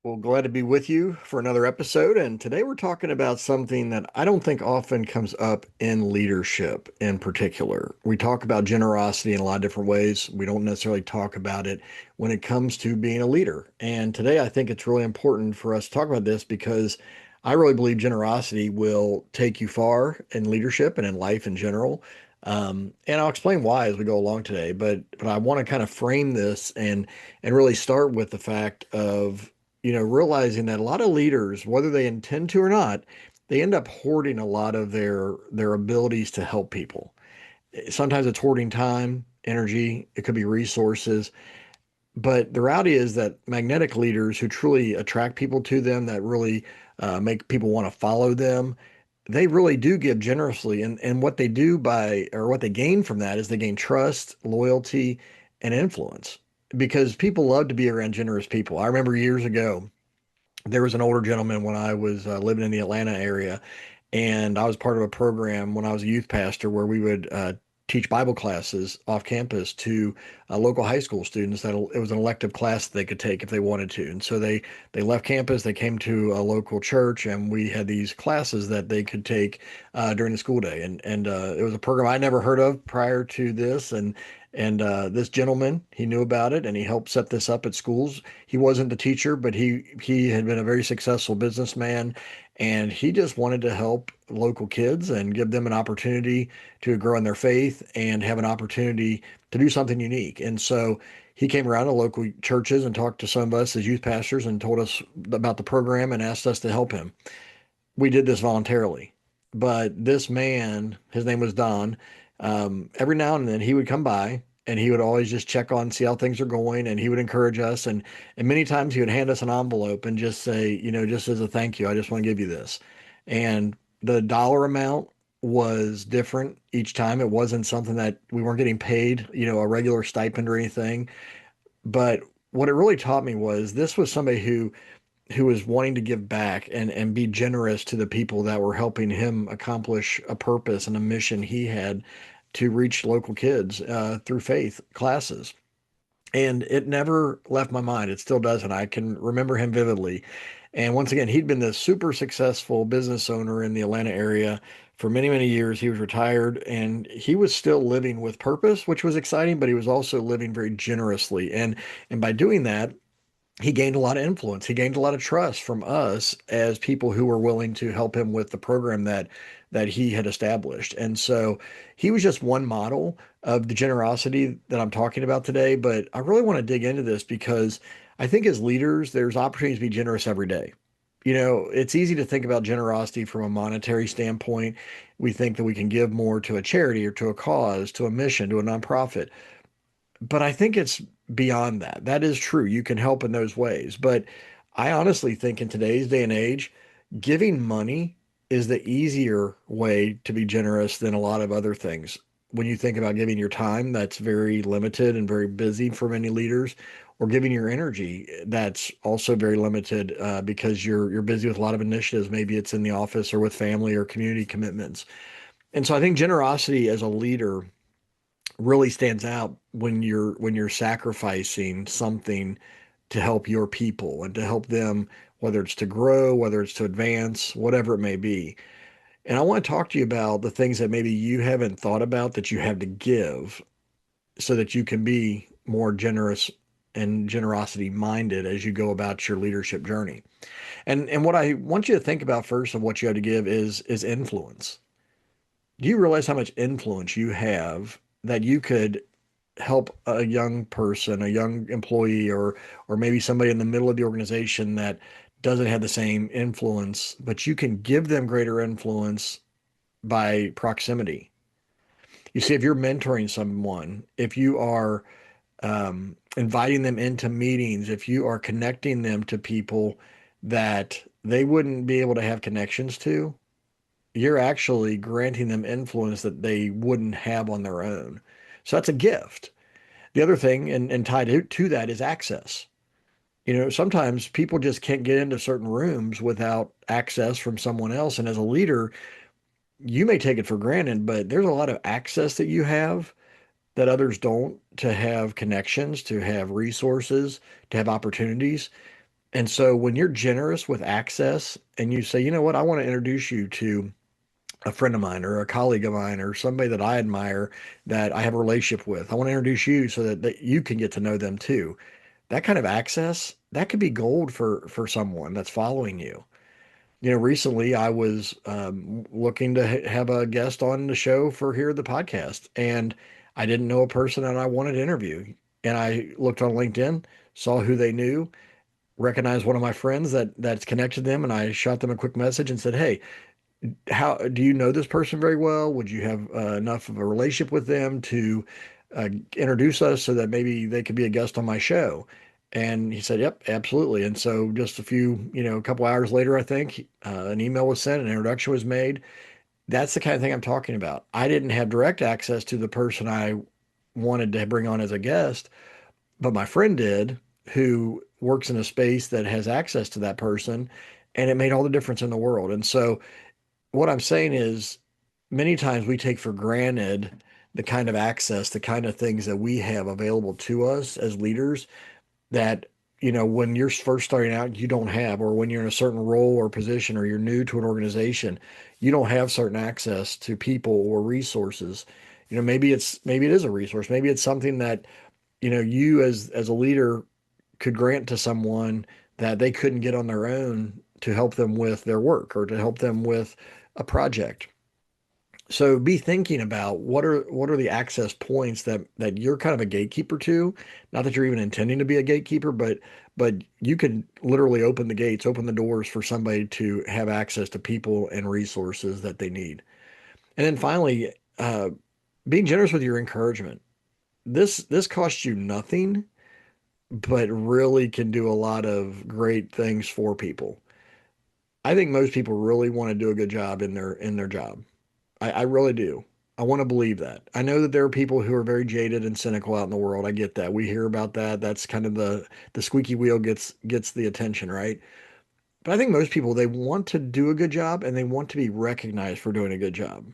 Well, glad to be with you for another episode. And today we're talking about something that I don't think often comes up in leadership in particular. We talk about generosity in a lot of different ways. We don't necessarily talk about it when it comes to being a leader. And today I think it's really important for us to talk about this because I really believe generosity will take you far in leadership and in life in general. And I'll explain why as we go along today. But I want to kind of frame this and really start with the fact of realizing that a lot of leaders, whether they intend to or not, they end up hoarding a lot of their abilities to help people. Sometimes it's hoarding time, energy, it could be resources. But the reality is that magnetic leaders who truly attract people to them, that really make people want to follow them, they really do give generously. And what they do or what they gain from that is they gain trust, loyalty, and influence because people love to be around generous people. I remember years ago, there was an older gentleman when I was living in the Atlanta area, and I was part of a program when I was a youth pastor where we would teach Bible classes off campus to local high school students. That it was an elective class that they could take if they wanted to, and so they left campus, they came to a local church, and we had these classes that they could take during the school day. And it was a program I never heard of prior to this, and this gentleman, he knew about it and he helped set this up at schools. He wasn't the teacher, but he had been a very successful businessman, and he just wanted to help local kids and give them an opportunity to grow in their faith and have an opportunity to do something unique. And so he came around to local churches and talked to some of us as youth pastors and told us about the program and asked us to help him. We did this voluntarily. But this man, his name was Don, every now and then he would come by and he would always just check on, see how things are going, and he would encourage us. And many times he would hand us an envelope and just say, just as a thank you, I just want to give you this. And the dollar amount was different each time. It wasn't something that we weren't getting paid, a regular stipend or anything. But what it really taught me was this was somebody who was wanting to give back and be generous to the people that were helping him accomplish a purpose and a mission he had to reach local kids through faith classes. And it never left my mind. It still doesn't. I can remember him vividly. And once again, he'd been this super successful business owner in the Atlanta area for many, many years. He was retired and he was still living with purpose, which was exciting, but he was also living very generously. And by doing that, he gained a lot of influence. He gained a lot of trust from us as people who were willing to help him with the program that he had established. And so he was just one model of the generosity that I'm talking about today. But I really want to dig into this because I think as leaders, there's opportunities to be generous every day. It's easy to think about generosity from a monetary standpoint. We think that we can give more to a charity or to a cause, to a mission, to a nonprofit. But I think it's beyond that. That is true. You can help in those ways. But I honestly think in today's day and age, giving money is the easier way to be generous than a lot of other things. When you think about giving your time, that's very limited and very busy for many leaders, or giving your energy, that's also very limited because you're busy with a lot of initiatives. Maybe it's in the office or with family or community commitments. And so I think generosity as a leader really stands out when you're sacrificing something to help your people and to help them, whether it's to grow, whether it's to advance, whatever it may be. And I want to talk to you about the things that maybe you haven't thought about that you have to give so that you can be more generous and generosity minded as you go about your leadership journey. And what I want you to think about first of what you have to give is influence. Do you realize how much influence you have that you could help a young person, a young employee, or maybe somebody in the middle of the organization that doesn't have the same influence, but you can give them greater influence by proximity. You see, if you're mentoring someone, if you are inviting them into meetings, if you are connecting them to people that they wouldn't be able to have connections to, you're actually granting them influence that they wouldn't have on their own. So that's a gift. The other thing, and tied to that, is access. Sometimes people just can't get into certain rooms without access from someone else. And as a leader, you may take it for granted, but there's a lot of access that you have that others don't, to have connections, to have resources, to have opportunities. And so when you're generous with access and you say, you know what, I want to introduce you to a friend of mine or a colleague of mine or somebody that I admire that I have a relationship with, I want to introduce you so that you can get to know them too. That kind of access, that could be gold for someone that's following you. Recently I was looking to have a guest on the show for here the podcast, and I didn't know a person that I wanted to interview. And I looked on LinkedIn, saw who they knew, recognized one of my friends that's connected them, and I shot them a quick message and said, "Hey, how do you know this person very well? Would you have enough of a relationship with them to introduce us so that maybe they could be a guest on my show?" And he said, "Yep, absolutely." And so just a couple hours later, I think an email was sent, an introduction was made. That's the kind of thing I'm talking about. I didn't have direct access to the person I wanted to bring on as a guest, but my friend did, who works in a space that has access to that person, and it made all the difference in the world. And so what I'm saying is many times we take for granted the kind of access, the kind of things that we have available to us as leaders that, when you're first starting out, you don't have, or when you're in a certain role or position, or you're new to an organization, you don't have certain access to people or resources. Maybe it is a resource. Maybe it's something that, you as a leader could grant to someone that they couldn't get on their own to help them with their work or to help them with a project. So be thinking about what are the access points that you're kind of a gatekeeper to. Not that you're even intending to be a gatekeeper, but you can literally open the gates, open the doors for somebody to have access to people and resources that they need. And then finally, being generous with your encouragement. This costs you nothing, but really can do a lot of great things for people. I think most people really want to do a good job in their job. I really do. I want to believe that. I know that there are people who are very jaded and cynical out in the world. I get that. We hear about that. That's kind of the squeaky wheel gets the attention, right? But I think most people, they want to do a good job and they want to be recognized for doing a good job.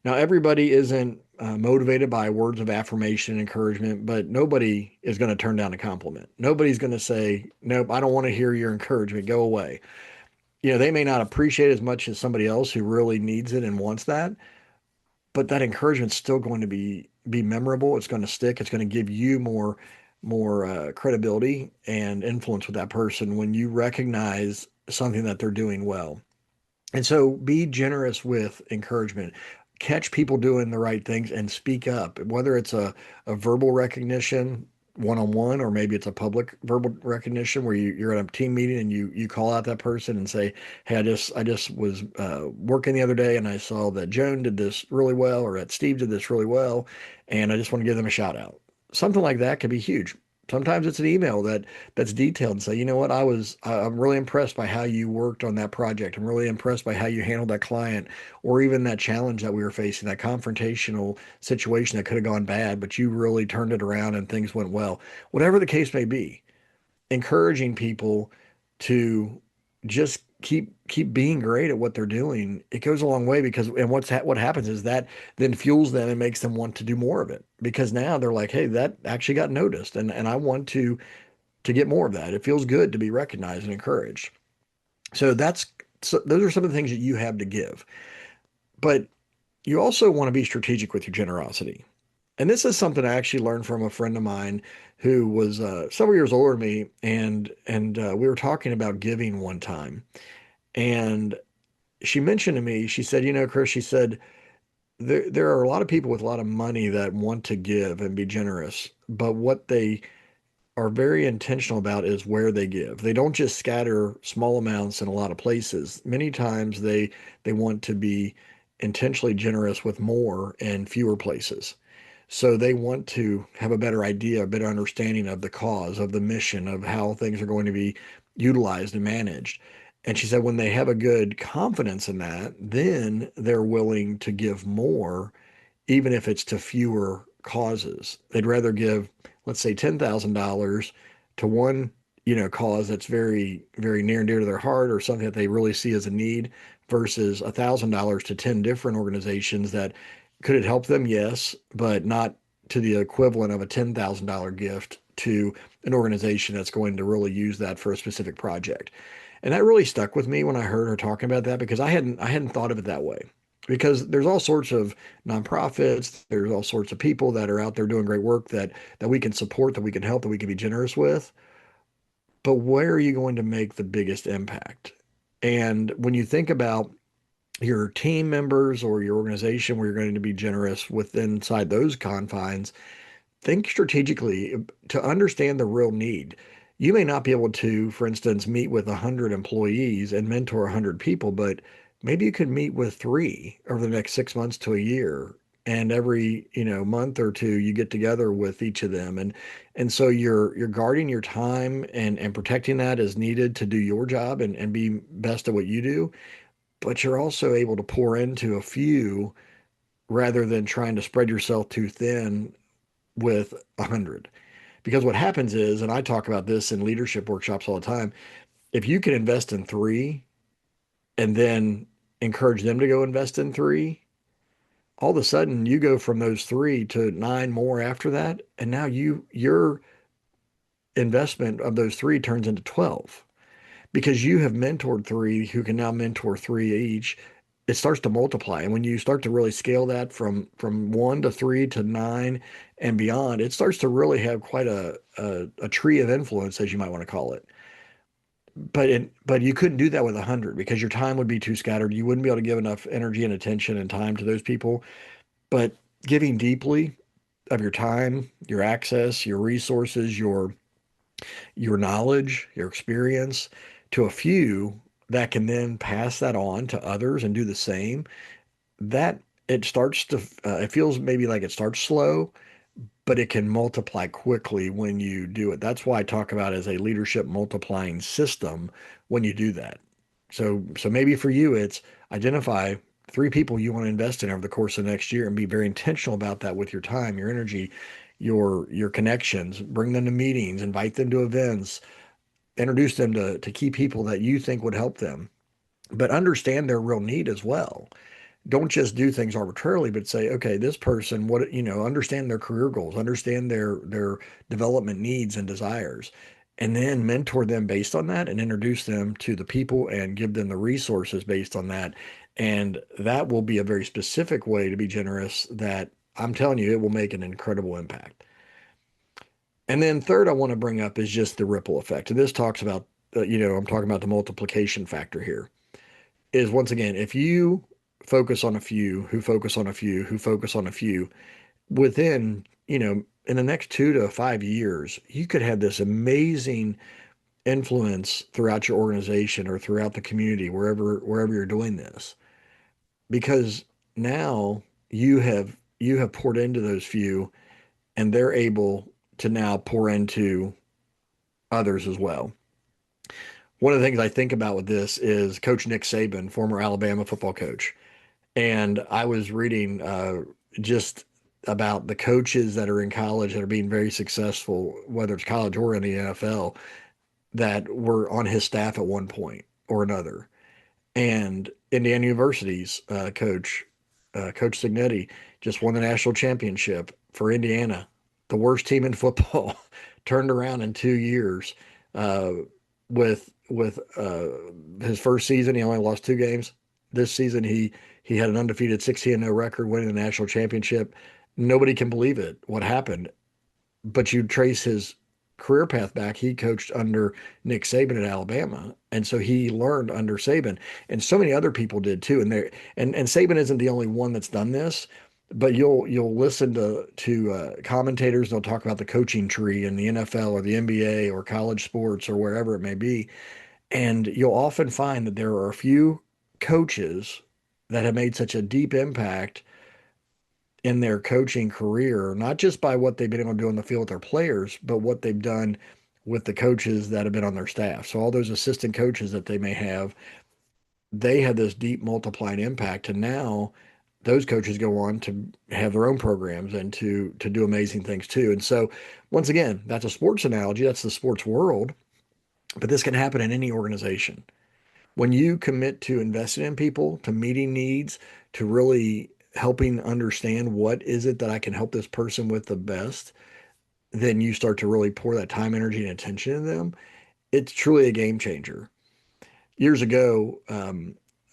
Now, everybody isn't motivated by words of affirmation and encouragement, but nobody is going to turn down a compliment. Nobody's going to say, "Nope, I don't want to hear your encouragement. Go away." They may not appreciate it as much as somebody else who really needs it and wants that, but that encouragement's still going to be memorable. It's going to stick. It's going to give you more credibility and influence with that person when you recognize something that they're doing well. And so be generous with encouragement. Catch people doing the right things and speak up, whether it's a verbal recognition one-on-one, or maybe it's a public verbal recognition where you're at a team meeting and you call out that person and say, "Hey, I just was working the other day and I saw that Joan did this really well, or that Steve did this really well, and I just want to give them a shout out." Something like that could be huge. Sometimes it's an email that's detailed and say, "You know what, I'm really impressed by how you worked on that project. I'm really impressed by how you handled that client, or even that challenge that we were facing, that confrontational situation that could have gone bad, but you really turned it around and things went well." Whatever the case may be, encouraging people to just keep being great at what they're doing, it goes a long way, because and what happens is that then fuels them and makes them want to do more of it, because now they're like, "Hey, that actually got noticed, and I want to get more of that. It feels good to be recognized and encouraged." So those are some of the things that you have to give. But you also want to be strategic with your generosity. And this is something I actually learned from a friend of mine who was several years older than me, and we were talking about giving one time. And she mentioned to me, she said, Chris, she said, there are a lot of people with a lot of money that want to give and be generous, but what they are very intentional about is where they give. They don't just scatter small amounts in a lot of places. Many times they want to be intentionally generous with more in fewer places. So they want to have a better idea, a better understanding of the cause, of the mission, of how things are going to be utilized and managed. And she said when they have a good confidence in that, then they're willing to give more, even if it's to fewer causes. They'd rather give, let's say, $10,000 to one, cause that's very, very near and dear to their heart, or something that they really see as a need, versus $1,000 to 10 different organizations that could it help them? Yes, but not to the equivalent of a $10,000 gift to an organization that's going to really use that for a specific project. And that really stuck with me when I heard her talking about that because I hadn't thought of it that way. Because there's all sorts of nonprofits, there's all sorts of people that are out there doing great work that we can support, that we can help, that we can be generous with. But where are you going to make the biggest impact? And when you think about your team members or your organization where you're going to be generous within inside those confines, think strategically to understand the real need. You may not be able to, for instance, meet with 100 employees and mentor 100 people, but maybe you could meet with three over the next 6 months to a year. And every, month or two, you get together with each of them. And so you're guarding your time and protecting that as needed to do your job and be best at what you do. But you're also able to pour into a few rather than trying to spread yourself too thin with 100. Because what happens is, and I talk about this in leadership workshops all the time, if you can invest in three and then encourage them to go invest in three, all of a sudden you go from those three to nine more after that. And now your investment of those three turns into 12 because you have mentored three who can now mentor three each. It starts to multiply. And when you start to really scale that from one to three to nine and beyond, it starts to really have quite a tree of influence, as you might want to call it. But you couldn't do that with 100 because your time would be too scattered. You wouldn't be able to give enough energy and attention and time to those people. But giving deeply of your time, your access, your resources, your knowledge, your experience to a few that can then pass that on to others and do the same, that it feels maybe like it starts slow, but it can multiply quickly when you do it. That's why I talk about it as a leadership multiplying system when you do that. So maybe for you, it's identify three people you want to invest in over the course of the next year and be very intentional about that with your time, your energy, your connections. Bring them to meetings, invite them to events, introduce them to key people that you think would help them, but understand their real need as well. Don't just do things arbitrarily, but say, okay, this person, understand their career goals, understand their development needs and desires, and then mentor them based on that and introduce them to the people and give them the resources based on that. And that will be a very specific way to be generous that I'm telling you, it will make an incredible impact. And then third, I want to bring up is just the ripple effect. And this talks about, I'm talking about the multiplication factor here. Is once again, if you focus on a few, who focus on a few, who focus on a few, within, in the next 2 to 5 years, you could have this amazing influence throughout your organization or throughout the community, wherever you're doing this. Because now you have poured into those few and they're able to now pour into others as well. One of the things I think about with this is Coach Nick Saban, former Alabama football coach. And I was reading just about the coaches that are in college that are being very successful, whether it's college or in the NFL, that were on his staff at one point or another. And Indiana University's Coach Signetti, just won the national championship for Indiana, the worst team in football, turned around in 2 years. Uh, with his first season, he only lost two games. This season, he had an undefeated 16-0 record, winning the national championship. Nobody can believe it, what happened. But you trace his career path back. He coached under Nick Saban at Alabama, and so he learned under Saban, and so many other people did too. And Saban isn't the only one that's done this, but you'll listen to commentators. They'll talk about the coaching tree in the NFL or the NBA or college sports or wherever it may be, and you'll often find that there are a few coaches that have made such a deep impact in their coaching career, not just by what they've been able to do on the field with their players, but what they've done with the coaches that have been on their staff. So all those assistant coaches that they may have, they have this deep multiplying impact. And now those coaches go on to have their own programs and to do amazing things too. And so once again, that's a sports analogy. That's the sports world, but this can happen in any organization. When you commit to investing in people, to meeting needs, to really helping understand what is it that I can help this person with the best, then you start to really pour that time, energy, and attention in them. It's truly a game changer. Years ago,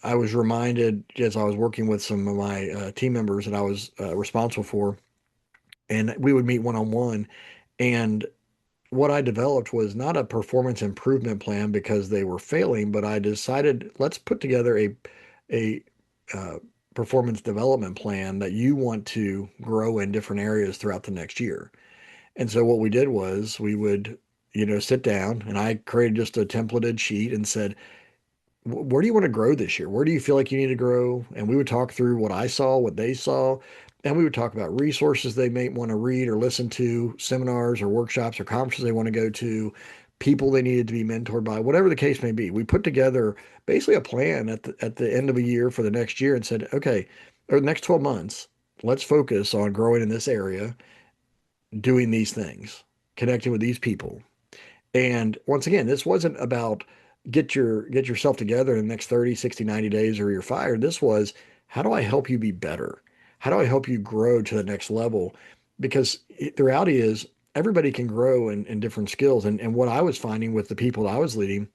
I was reminded as I was working with some of my team members that I was responsible for, and we would meet one on one. And what I developed was not a performance improvement plan because they were failing, but I decided let's put together a uh, performance development plan that you want to grow in different areas throughout the next year. And so what we did was we would, sit down and I created just a templated sheet and said, where do you want to grow this year? Where do you feel like you need to grow? And we would talk through what I saw, what they saw, and we would talk about resources they may want to read or listen to, seminars or workshops or conferences they want to go to, people they needed to be mentored by, whatever the case may be. We put together basically a plan at the end of a year for the next year and said, okay, or the next 12 months, let's focus on growing in this area, doing these things, connecting with these people. And once again, this wasn't about get yourself together in the next 30, 60, 90 days or you're fired. This was how do I help you be better? How do I help you grow to the next level? Because the reality is everybody can grow in different skills. And what I was finding with the people that I was leading,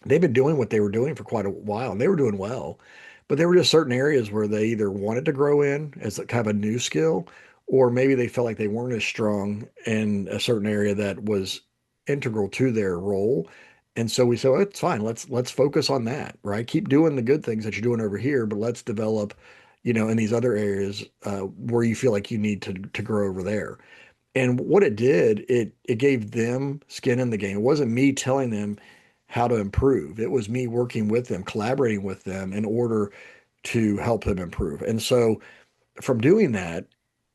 they've been doing what they were doing for quite a while and they were doing well. But there were just certain areas where they either wanted to grow in as a kind of a new skill, or maybe they felt like they weren't as strong in a certain area that was integral to their role. And so we said, well, it's fine. Let's focus on that, right? Keep doing the good things that you're doing over here, but let's develop, in these other areas where you feel like you need to grow over there. And what it did, it gave them skin in the game. It wasn't me telling them how to improve. It was me working with them, collaborating with them in order to help them improve. And so from doing that,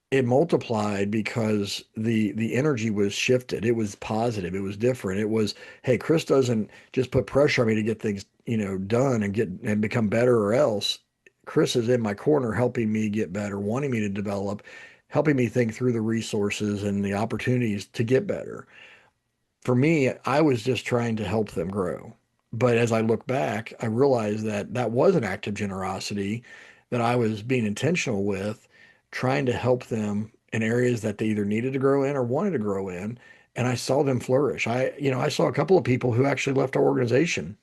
it multiplied because the energy was shifted. It was positive. It was different. It was, hey, Chris doesn't just put pressure on me to get things, done and get and become better or else. Chris is in my corner helping me get better, wanting me to develop, helping me think through the resources and the opportunities to get better. For me, I was just trying to help them grow. But as I look back, I realized that that was an act of generosity that I was being intentional with, trying to help them in areas that they either needed to grow in or wanted to grow in. And I saw them flourish. I saw a couple of people who actually left our organization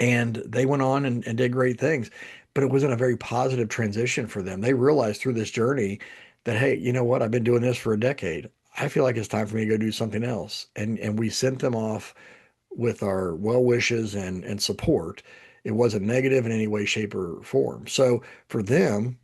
and they went on and did great things, but it wasn't a very positive transition for them. They realized through this journey that, hey, you know what? I've been doing this for a decade. I feel like it's time for me to go do something else. And we sent them off with our well wishes and support. It wasn't negative in any way, shape, or form. So for them,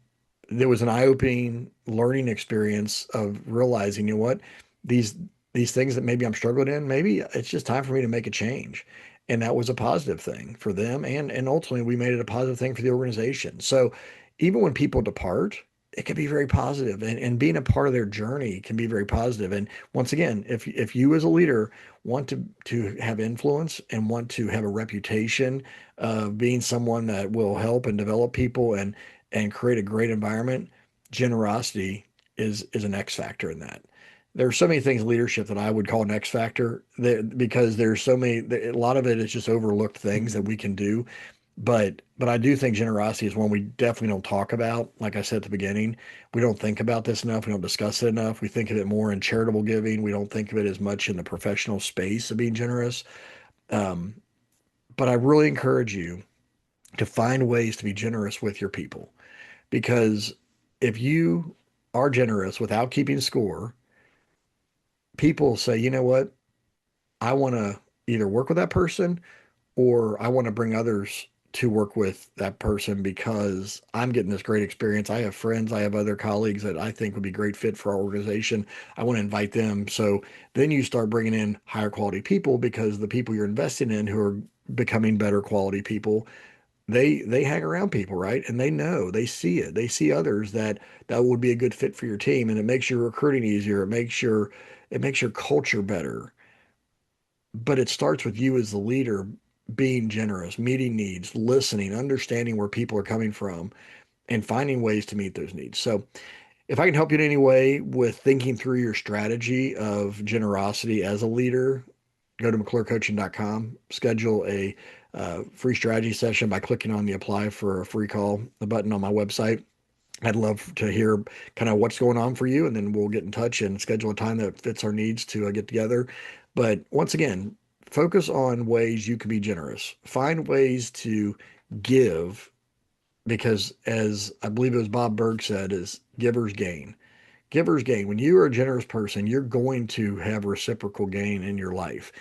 there was an eye-opening learning experience of realizing, what, these these things that maybe I'm struggling in, maybe it's just time for me to make a change. And that was a positive thing for them. And ultimately we made it a positive thing for the organization. So even when people depart, it can be very positive and being a part of their journey can be very positive. And once again, if you as a leader want to have influence and want to have a reputation of being someone that will help and develop people and create a great environment, generosity is an X factor in that. There are so many things in leadership that I would call an X factor because there's so many, a lot of it is just overlooked things that we can do. But I do think generosity is one we definitely don't talk about. Like I said at the beginning, we don't think about this enough. We don't discuss it enough. We think of it more in charitable giving. We don't think of it as much in the professional space of being generous. Um, but I really encourage you to find ways to be generous with your people. Because if you are generous without keeping score, people say, you know what? I want to either work with that person or I want to bring others to work with that person because I'm getting this great experience. I have friends, I have other colleagues that I think would be great fit for our organization. I want to invite them. So then you start bringing in higher quality people because the people you're investing in who are becoming better quality people, they hang around people, right? And they know, they see it. They see others that would be a good fit for your team and it makes your recruiting easier. It makes your culture better. But it starts with you as the leader being generous, meeting needs, listening, understanding where people are coming from, and finding ways to meet those needs. So, if I can help you in any way with thinking through your strategy of generosity as a leader, go to McClureCoaching.com, schedule a free strategy session by clicking on the apply for a free call, the button on my website. I'd love to hear kind of what's going on for you, and then we'll get in touch and schedule a time that fits our needs to get together. But once again, focus on ways you can be generous. Find ways to give because, as I believe it was Bob Berg said, is givers gain. Givers gain. When you are a generous person, you're going to have reciprocal gain in your life.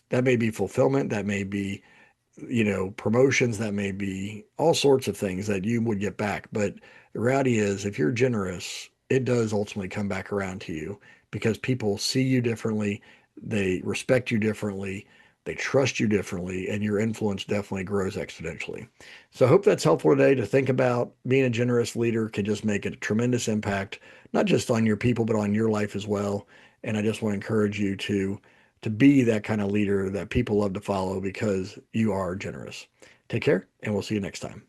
That may be fulfillment, that may be promotions, that may be all sorts of things that you would get back. But the reality is, if you're generous, it does ultimately come back around to you because people see you differently, they respect you differently, they trust you differently, and your influence definitely grows exponentially. So I hope that's helpful today to think about being a generous leader can just make a tremendous impact, not just on your people, but on your life as well. And I just want to encourage you to be that kind of leader that people love to follow because you are generous. Take care, and we'll see you next time.